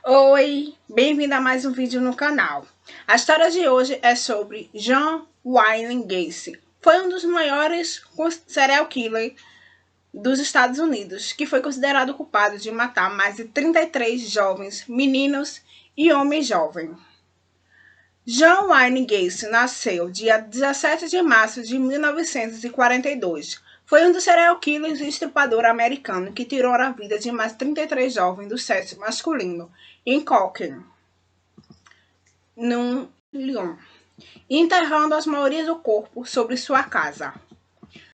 Oi, bem-vindo a mais um vídeo no canal. A história de hoje é sobre John Wayne Gacy. Foi um dos maiores serial killers dos Estados Unidos, que foi considerado culpado de matar mais de 33 jovens meninos e homens jovens. John Wayne Gacy nasceu dia 17 de março de 1942. Foi um dos serial killers e estuprador americano que tirou a vida de mais de 33 jovens do sexo masculino em Cochran, no Lyon, enterrando as maiorias do corpo sobre sua casa.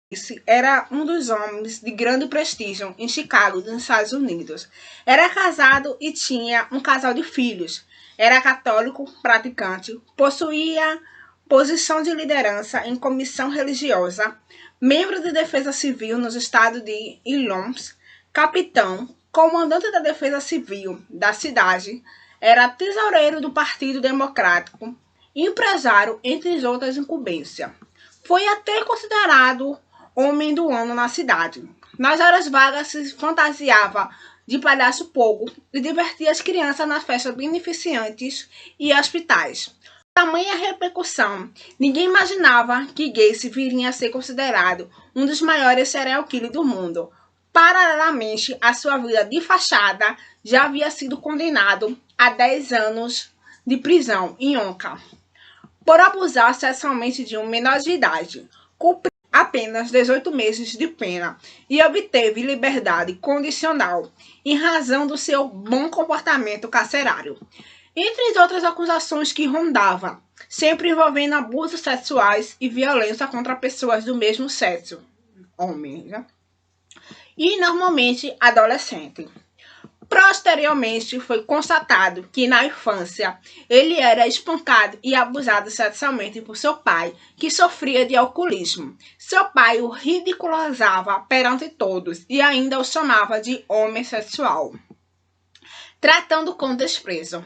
Esse era um dos homens de grande prestígio em Chicago, nos Estados Unidos. Era casado e tinha um casal de filhos. Era católico praticante, possuía posição de liderança em comissão religiosa, membro de defesa civil nos estados de Illinois, capitão, comandante da defesa civil da cidade, era tesoureiro do Partido Democrático, empresário, entre outras incumbências. Foi até considerado homem do ano na cidade. Nas horas vagas se fantasiava de palhaço pogo e divertia as crianças nas festas beneficentes e hospitais. Tamanha repercussão, ninguém imaginava que Gacy viria a ser considerado um dos maiores serial killers do mundo. Paralelamente à sua vida de fachada, já havia sido condenado a 10 anos de prisão em Onca por abusar sexualmente de um menor de idade. Cumpriu apenas 18 meses de pena e obteve liberdade condicional em razão do seu bom comportamento carcerário. Entre outras acusações que rondava, sempre envolvendo abusos sexuais e violência contra pessoas do mesmo sexo, homens, né? E normalmente adolescentes. Posteriormente, foi constatado que na infância ele era espancado e abusado sexualmente por seu pai, que sofria de alcoolismo. Seu pai o ridicularizava perante todos e ainda o chamava de homossexual, tratando com desprezo.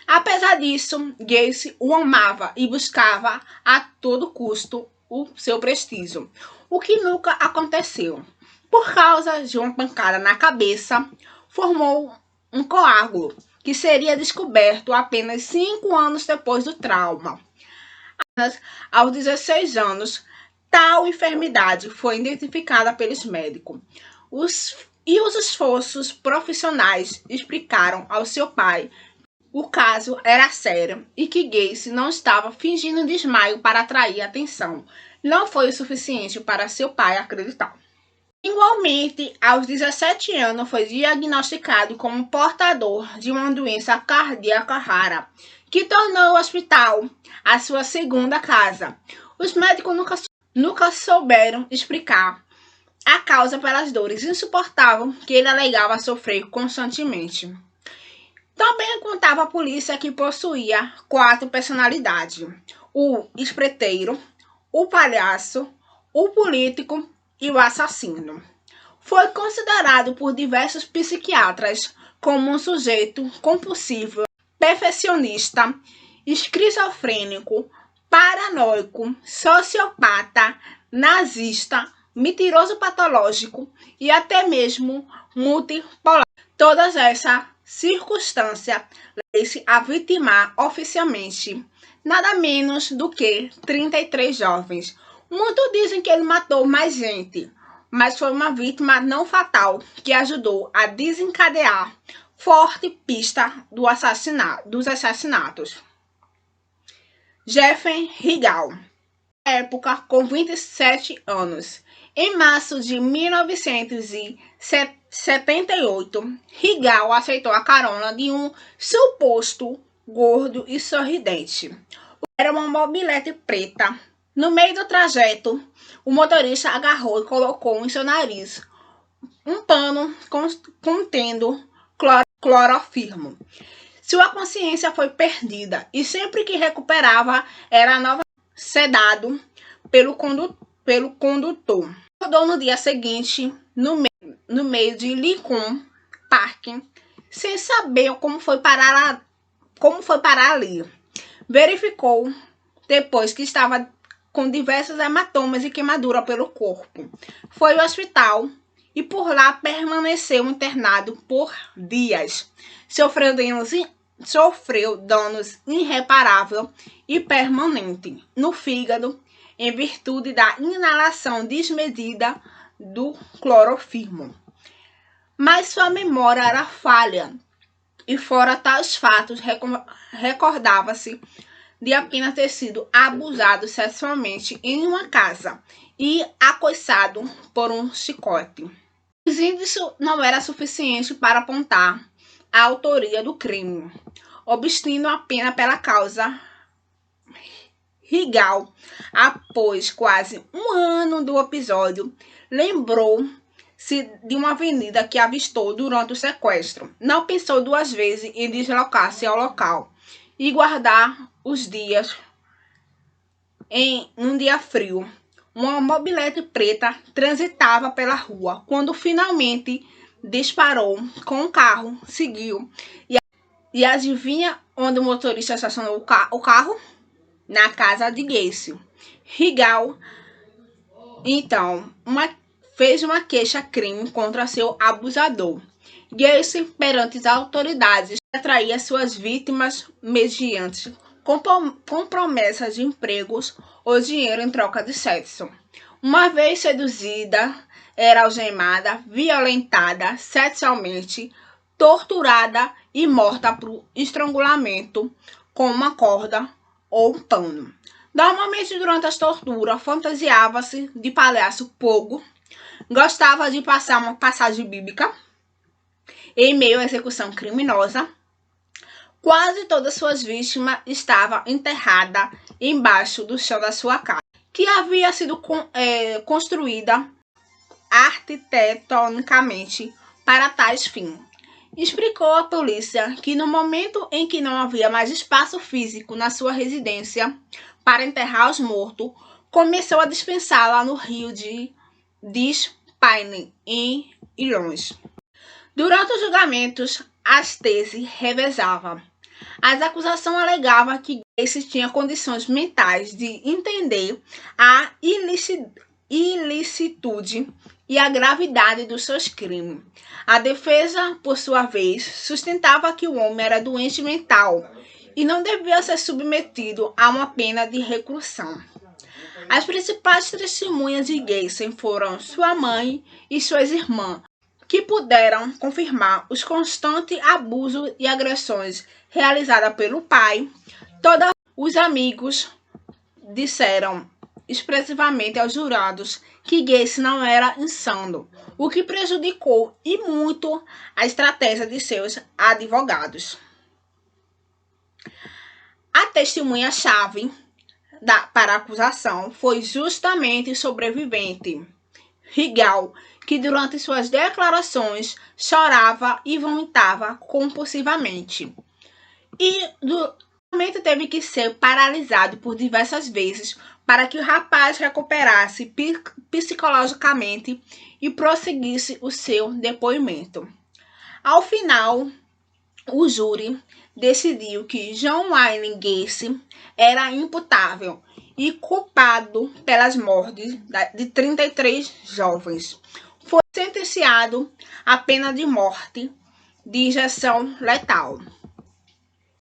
Apesar disso, Gacy o amava e buscava a todo custo o seu prestígio, o que nunca aconteceu. Por causa de uma pancada na cabeça, formou um coágulo, que seria descoberto apenas 5 anos depois do trauma. Aos 16 anos, tal enfermidade foi identificada pelos médicos. Os esforços profissionais explicaram ao seu pai que o caso era sério e que Gacy não estava fingindo desmaio para atrair atenção. Não foi o suficiente para seu pai acreditar. Igualmente, aos 17 anos, foi diagnosticado como portador de uma doença cardíaca rara, que tornou o hospital a sua segunda casa. Os médicos nunca souberam explicar a causa pelas dores insuportáveis que ele alegava sofrer constantemente. Também contava à polícia que possuía 4 personalidades: o espreiteiro, o palhaço, o político e o assassino. Foi considerado por diversos psiquiatras como um sujeito compulsivo, perfeccionista, esquizofrênico, paranoico, sociopata, nazista, mentiroso patológico e até mesmo multipolar. Todas essas circunstâncias levam-se a vitimar oficialmente nada menos do que 33 jovens. Muitos dizem que ele matou mais gente, mas foi uma vítima não fatal que ajudou a desencadear forte pista dos assassinatos. Jeffrey Regal, na época com 27 anos. Em março de 1978, Regal aceitou a carona de um suposto gordo e sorridente. Era uma mobilete preta. No meio do trajeto, o motorista agarrou e colocou em seu nariz um pano contendo clorofirmo. Sua consciência foi perdida e sempre que recuperava era novamente sedado pelo condutor. Acordou no dia seguinte no meio de Lincoln Park, sem saber como foi parar ali. Verificou depois que estava com diversos hematomas e queimadura pelo corpo. Foi ao hospital e por lá permaneceu internado por dias. Sofreu danos irreparáveis e permanentes no fígado em virtude da inalação desmedida do clorofirmo. Mas sua memória era falha e fora tais fatos recordava-se de apenas ter sido abusado sexualmente em uma casa e acossado por um chicote. Os índices não era suficiente para apontar a autoria do crime, obstando a pena pela causa. Rigal, após quase um ano do episódio, lembrou-se de uma avenida que avistou durante o sequestro. Não pensou duas vezes em deslocar-se ao local e guardar os dias em um dia frio. Uma mobilete preta transitava pela rua quando finalmente disparou com o carro, seguiu e adivinha onde o motorista estacionou o carro? Na casa de Gacy. Rigal, então, fez uma queixa-crime contra seu abusador. Gacy, perante as autoridades, atraía suas vítimas mediante com promessas de empregos ou dinheiro em troca de sexo. Uma vez seduzida, era algemada, violentada sexualmente, torturada e morta por estrangulamento com uma corda ou um pano. Normalmente, durante as torturas, fantasiava-se de palhaço pogo, gostava de passar uma passagem bíblica em meio à execução criminosa. Quase todas suas vítimas estavam enterradas embaixo do chão da sua casa, que havia sido construída arquitetonicamente para tais fins. Explicou à polícia que no momento em que não havia mais espaço físico na sua residência para enterrar os mortos, começou a dispensá-la no rio de Des-Pines, em Illinois. Durante os julgamentos, as teses revezavam. As acusações alegavam que Gacy tinha condições mentais de entender a ilicitude e a gravidade dos seus crimes. A defesa, por sua vez, sustentava que o homem era doente mental e não devia ser submetido a uma pena de reclusão. As principais testemunhas de Gacy foram sua mãe e suas irmãs, que puderam confirmar os constantes abusos e agressões realizadas pelo pai. Todos os amigos disseram expressivamente aos jurados que Gacy não era insano, o que prejudicou e muito a estratégia de seus advogados. A testemunha-chave para a acusação foi justamente o sobrevivente, Rigal, que durante suas declarações chorava e vomitava compulsivamente. E realmente teve que ser paralisado por diversas vezes para que o rapaz recuperasse psicologicamente e prosseguisse o seu depoimento. Ao final, o júri decidiu que John Wayne Gacy era imputável e culpado pelas mortes de 33 jovens. Foi sentenciado à pena de morte de injeção letal.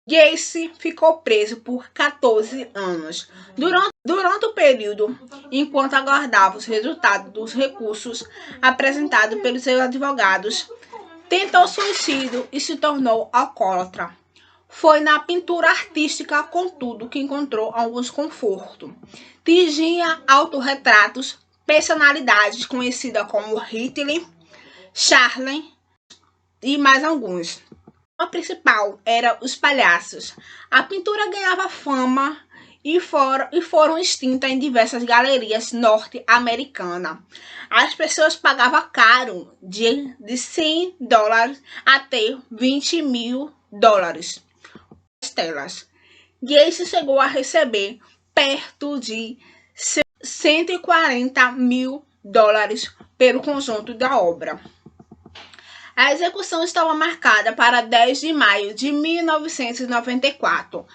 Gacy ficou preso por 14 anos. Durante o período, enquanto aguardava os resultados dos recursos apresentados pelos seus advogados, tentou suicídio e se tornou alcoólatra. Foi na pintura artística, contudo, que encontrou alguns confortos. Tinha autorretratos, personalidades conhecidas como Hitler, Charlie e mais alguns. A principal era os palhaços. A pintura ganhava fama e foram extintas em diversas galerias norte-americanas. As pessoas pagavam caro, de $100 até $20.000. Telas. Gacy chegou a receber perto de $140.000 pelo conjunto da obra. A execução estava marcada para 10 de maio de 1994.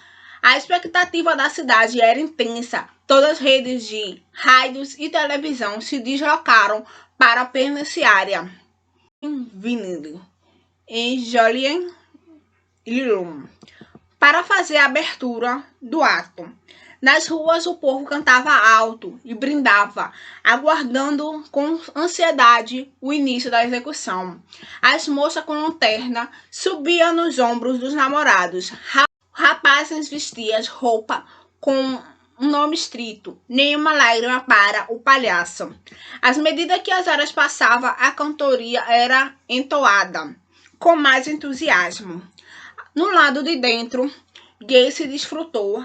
A expectativa da cidade era intensa. Todas as redes de rádios e televisão se deslocaram para a penitenciária em Joliet para fazer a abertura do ato. Nas ruas, o povo cantava alto e brindava, aguardando com ansiedade o início da execução. As moças com lanterna subiam nos ombros dos namorados. Rapazes vestiam roupa com um nome escrito: nenhuma lágrima para o palhaço. Às medida que as horas passavam, a cantoria era entoada com mais entusiasmo. No lado de dentro, Gacy desfrutou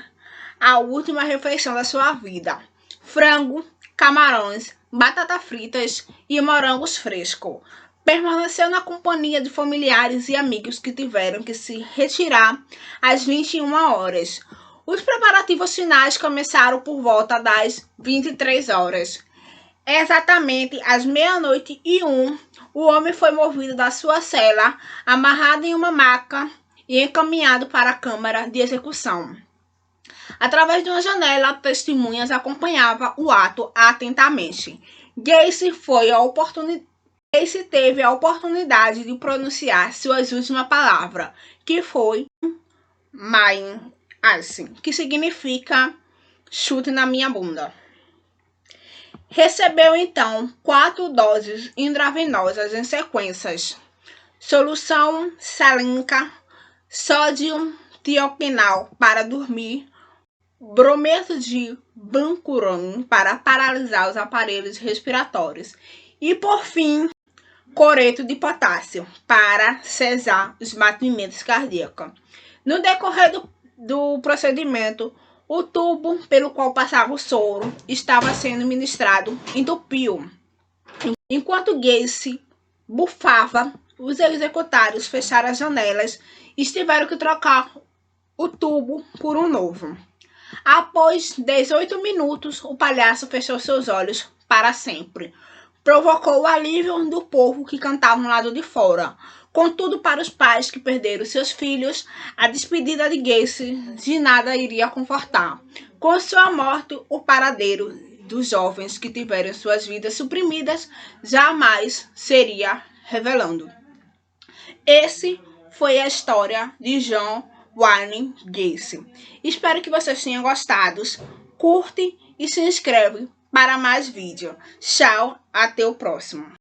a última refeição da sua vida: frango, camarões, batatas fritas e morangos frescos. Permaneceu na companhia de familiares e amigos que tiveram que se retirar às 21 horas. Os preparativos finais começaram por volta das 23 horas. Exatamente às 00h01, o homem foi movido da sua cela, amarrado em uma maca e encaminhado para a câmara de execução. Através de uma janela, testemunhas acompanhavam o ato atentamente. Gacy teve a oportunidade de pronunciar suas últimas palavras, que foi "my ass", que significa chute na minha bunda. Recebeu então 4 doses intravenosas em sequências: solução salínica, sódio tiopinal para dormir, brometo de bancurone para paralisar os aparelhos respiratórios e, por fim, coreto de potássio para cessar os batimentos cardíacos. No decorrer do procedimento, o tubo pelo qual passava o soro estava sendo ministrado entupiu. Enquanto Gacy bufava, os executários fecharam as janelas e tiveram que trocar o tubo por um novo. Após 18 minutos, o palhaço fechou seus olhos para sempre. Provocou o alívio do povo que cantava no lado de fora. Contudo, para os pais que perderam seus filhos, a despedida de Gacy de nada iria confortar. Com sua morte, o paradeiro dos jovens que tiveram suas vidas suprimidas jamais seria revelado. Esse foi a história de John Wayne Gacy. Espero que vocês tenham gostado. Curte e se inscreve para mais vídeos. Tchau, até o próximo.